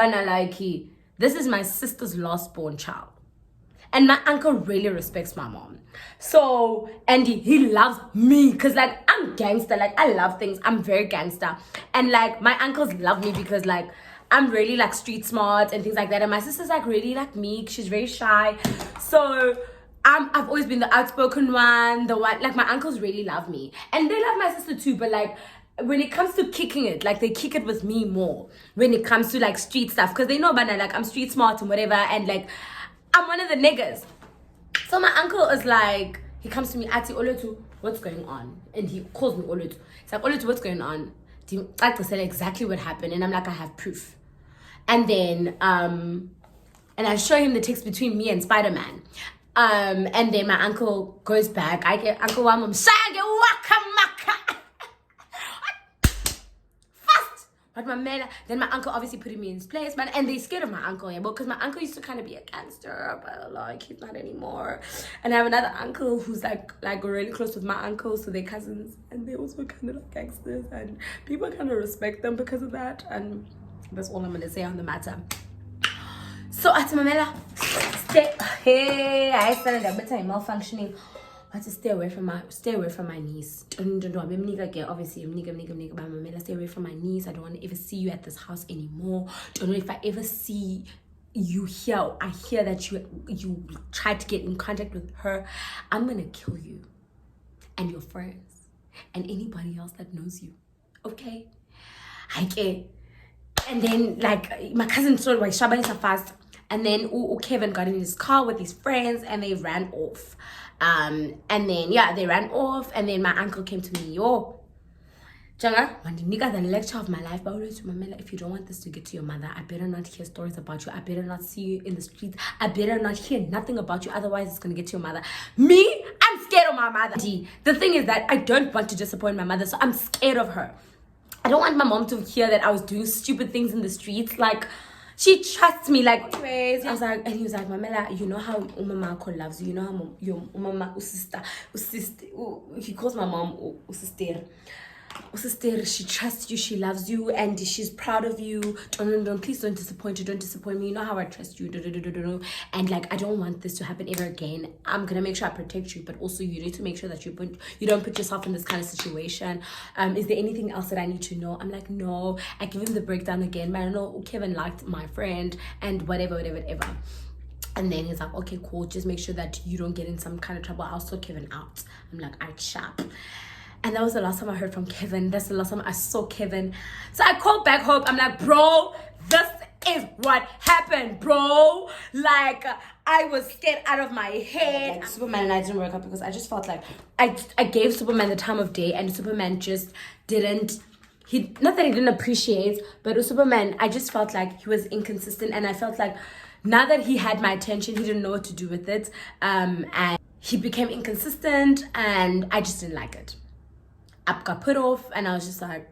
this is my sister's last born child. And my uncle really respects my mom. So, and he loves me because like I'm gangster. Like I love things. I'm very gangster. And like my uncles love me because like I'm really like street smart and things like that. And my sister's like really like meek. She's very shy. So I've always been the outspoken one, the one, like my uncles really love me. And they love my sister too, but like when it comes to kicking it, like they kick it with me more when it comes to like street stuff. Because they know about like I'm street smart and whatever, and like I'm one of the niggas. So my uncle is like, he comes to me, Ati Olotu, what's going on? And he calls me Olotu. He's like, Olotu, what's going on? I can say exactly what happened. And I'm like, I have proof. And then, and I show him the text between me and Spider-Man. And then my uncle goes back. I get Uncle Wamam, Sage Wakamaka. Fast. But my man, then my uncle obviously put me in his place, man. And they scared of my uncle, yeah, because my uncle used to kind of be a gangster, but like he's not anymore. And I have another uncle who's like really close with my uncle, so they're cousins, and they also kind of like gangsters, and people kind of respect them because of that. And that's all I'm gonna say on the matter. So Atamamela, I started a bit of malfunctioning. I had to stay away from my niece. Obviously, stay away from my niece. I don't want to ever see you at this house anymore. Don't know if I ever see you here. I hear that you tried to get in contact with her. I'm gonna kill you and your friends and anybody else that knows you. Okay? And then like my cousin saw why Shabanisa fast. And then Kevin got in his car with his friends and they ran off. And then, yeah, they ran off. And then my uncle came to me, yo, Janga, the lecture of my life, but if you don't want this to get to your mother, I better not hear stories about you. I better not see you in the streets. I better not hear nothing about you. Otherwise, it's going to get to your mother. Me, I'm scared of my mother. The thing is that I don't want to disappoint my mother, so I'm scared of her. I don't want my mom to hear that I was doing stupid things in the streets. Like, she trusts me. Like, anyways, I was like, and he was like, Mamela, you know how Umama loves you. You know how your Umama, sister, he calls my mom sister. She trusts you, she loves you, and she's proud of you. Don't please don't disappoint you. Don't disappoint me. You know how I trust you. And like, I don't want this to happen ever again. I'm gonna make sure I protect you, but also you need to make sure that you don't put yourself in this kind of situation. Is there anything else that I need to know? I'm like, no. I give him the breakdown again, but I know Kevin liked my friend and whatever. And then he's like, okay, cool. Just make sure that you don't get in some kind of trouble. I'll sort Kevin out. I'm like, alright, sharp. And that was the last time I heard from Kevin. That's the last time I saw Kevin. So I called back home. I'm like, bro, this is what happened, bro. Like, I was scared out of my head. Like, Superman and I didn't work out because I just felt like I gave Superman the time of day, and Superman just didn't. Not that he didn't appreciate, but with Superman, I just felt like he was inconsistent, and I felt like now that he had my attention, he didn't know what to do with it. And he became inconsistent, and I just didn't like it. I got put off, and I was just like,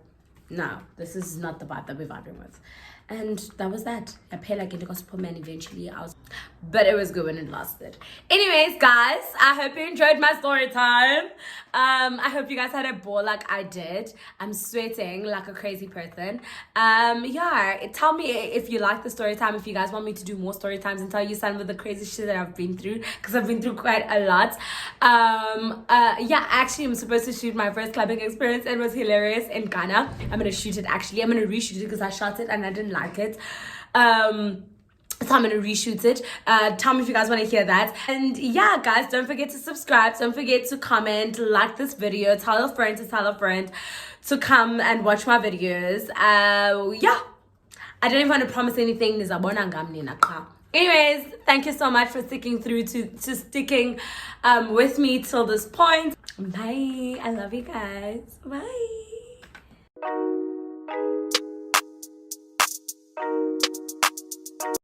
no, this is not the vibe that we're vibing with. And that was that. I paid like into Superman eventually. But it was good when it lasted. Anyways, guys, I hope you enjoyed my story time. I hope you guys had a ball like I did. I'm sweating like a crazy person. Yeah, tell me if you like the story time, if you guys want me to do more story times and tell you some of the crazy shit that I've been through, because I've been through quite a lot. Yeah, actually I'm supposed to shoot my first clubbing experience. It was hilarious in Ghana. I'm gonna shoot it actually. I'm gonna reshoot it because I shot it and I didn't like it. So I'm gonna reshoot it. Tell me if you guys want to hear that. And yeah, guys, don't forget to subscribe. Don't forget to comment, like this video, tell a friend to come and watch my videos. Yeah, I don't even want to promise anything. Anyways, thank you so much for sticking through to sticking with me till this point. Bye. I love you guys. Bye.